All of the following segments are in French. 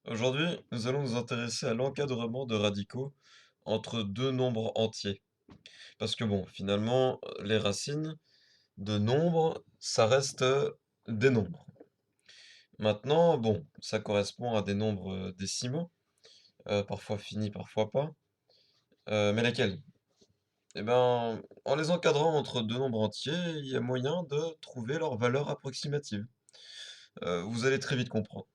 Aujourd'hui, nous allons nous intéresser à l'encadrement de radicaux entre deux nombres entiers. Parce que bon, finalement, les racines de nombres, ça reste des nombres. Maintenant, bon, ça correspond à des nombres décimaux, parfois finis, parfois pas. Mais lesquels? Eh ben, en les encadrant entre deux nombres entiers, il y a moyen de trouver leur valeur approximative. Vous allez très vite comprendre.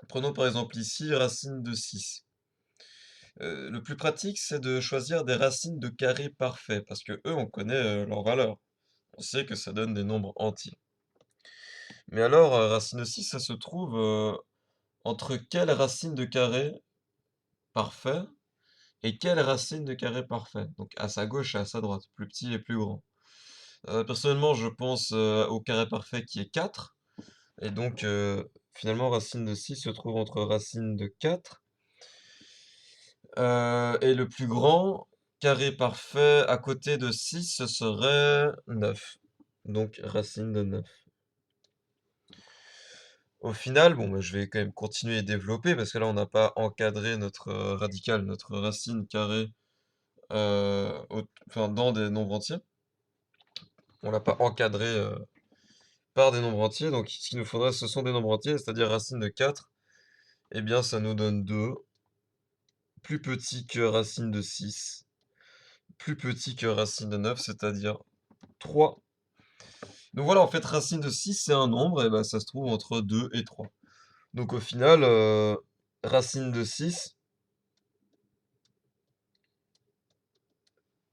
Prenons par exemple ici racine de 6. Le plus pratique, c'est de choisir des racines de carrés parfaits, parce que eux, on connaît leur valeur. On sait que ça donne des nombres entiers. Mais alors, racine de 6, ça se trouve entre quelle racine de carré parfait et quelle racine de carré parfait? Donc à sa gauche et à sa droite, plus petit et plus grand. Personnellement, je pense au carré parfait qui est 4, et donc finalement, racine de 6 se trouve entre racine de 4. Et le plus grand carré parfait à côté de 6, ce serait 9. Donc racine de 9. Au final, bon, bah, je vais quand même continuer et développer parce que là, on n'a pas encadré notre radical, notre racine carrée, enfin, dans des nombres entiers. On l'a pas encadré par des nombres entiers. Donc, ce qu'il nous faudrait, ce sont des nombres entiers, c'est-à-dire racine de 4. Eh bien, ça nous donne 2, plus petit que racine de 6, plus petit que racine de 9, c'est-à-dire 3. Donc voilà, en fait, racine de 6 c'est un nombre, et ben ça se trouve entre 2 et 3. Donc au final, racine de 6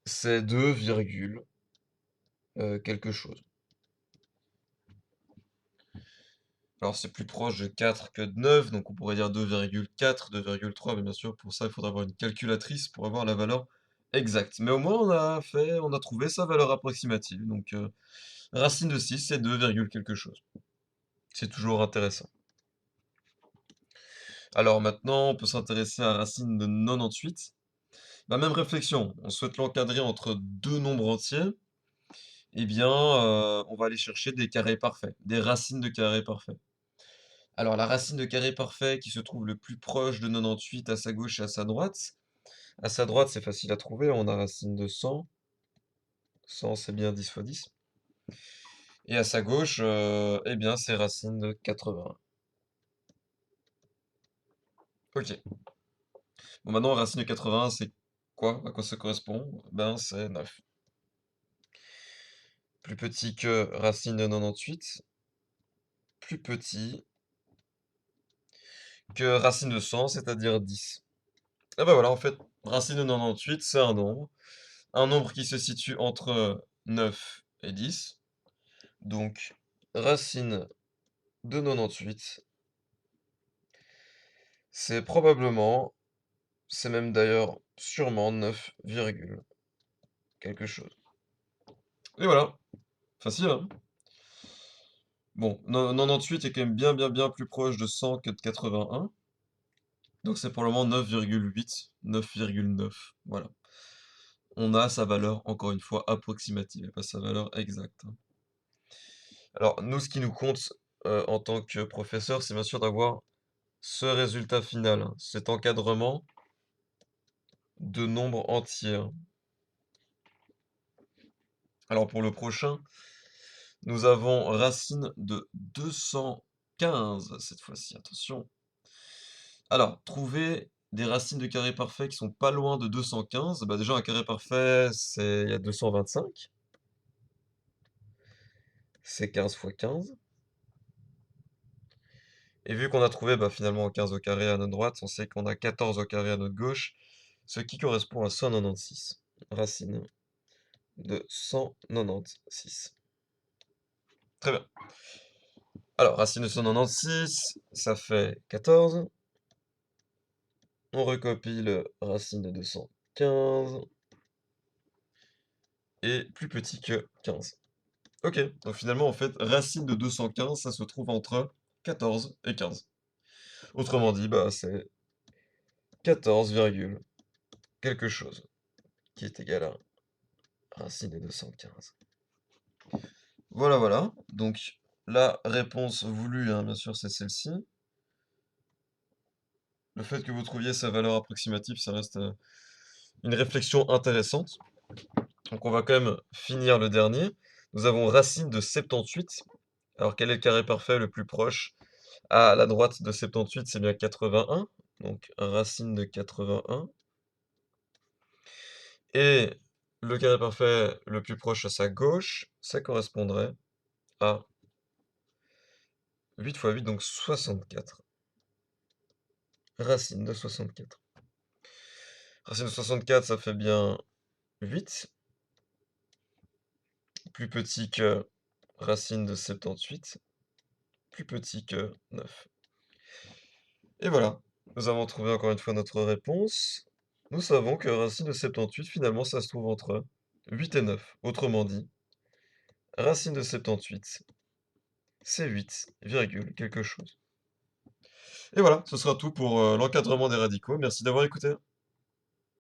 c'est 2 virgule quelque chose. Alors c'est plus proche de 4 que de 9, donc on pourrait dire 2,4, 2,3, mais bien sûr, pour ça, il faudra avoir une calculatrice pour avoir la valeur exacte. Mais au moins, on a trouvé sa valeur approximative. Donc racine de 6 c'est 2, quelque chose. C'est toujours intéressant. Alors maintenant, on peut s'intéresser à racine de 98. La même réflexion, on souhaite l'encadrer entre deux nombres entiers, eh bien, on va aller chercher des carrés parfaits, des racines de carrés parfaits. Alors la racine de carré parfait qui se trouve le plus proche de 98 à sa gauche et à sa droite c'est facile à trouver, on a racine de 100, 100 c'est bien 10 fois 10, et à sa gauche, eh bien c'est racine de 80. Ok, bon maintenant racine de 80 c'est quoi? À quoi ça correspond? Ben c'est 9. Plus petit que racine de 98, plus petit que racine de 100, c'est-à-dire 10. Et ben voilà, en fait, racine de 98, c'est un nombre qui se situe entre 9 et 10. Donc, racine de 98, c'est probablement, c'est même d'ailleurs sûrement 9, quelque chose. Et voilà, facile, hein? Bon, 98 est quand même bien plus proche de 100 que de 81. Donc c'est pour le moment 9,8, 9,9. Voilà. On a sa valeur, encore une fois, approximative, et pas sa valeur exacte, hein. Alors, nous, ce qui nous compte en tant que professeur, c'est bien sûr d'avoir ce résultat final, hein, cet encadrement de nombres entiers, hein. Alors, pour le prochain, nous avons racine de 215 cette fois-ci, attention. Alors, trouver des racines de carrés parfaits qui sont pas loin de 215. Bah déjà, un carré parfait, il y a 225. C'est 15 fois 15. Et vu qu'on a trouvé bah, finalement 15 au carré à notre droite, on sait qu'on a 14 au carré à notre gauche, ce qui correspond à 196. Racine de 196. Très bien. Alors, racine de 196, ça fait 14. On recopie le racine de 215. Et plus petit que 15. Ok, donc finalement, en fait, racine de 215, ça se trouve entre 14 et 15. Autrement dit, bah, c'est 14, quelque chose, qui est égal à racine de 215. Voilà, voilà. Donc, la réponse voulue, hein, bien sûr, c'est celle-ci. le fait que vous trouviez sa valeur approximative, ça reste, une réflexion intéressante. Donc on va quand même finir le dernier. Nous avons racine de 78. Alors quel est le carré parfait le plus proche? À la droite de 78, c'est bien 81. Donc racine de 81. Et le carré parfait le plus proche à sa gauche, ça correspondrait à 8 fois 8, donc 64. Racine de 64. Racine de 64, ça fait bien 8, plus petit que racine de 78, plus petit que 9. Et voilà, nous avons trouvé encore une fois notre réponse. Nous savons que racine de 78, finalement, ça se trouve entre 8 et 9. Autrement dit, racine de 78, c'est 8, virgule quelque chose. Et voilà, ce sera tout pour l'encadrement des radicaux. Merci d'avoir écouté.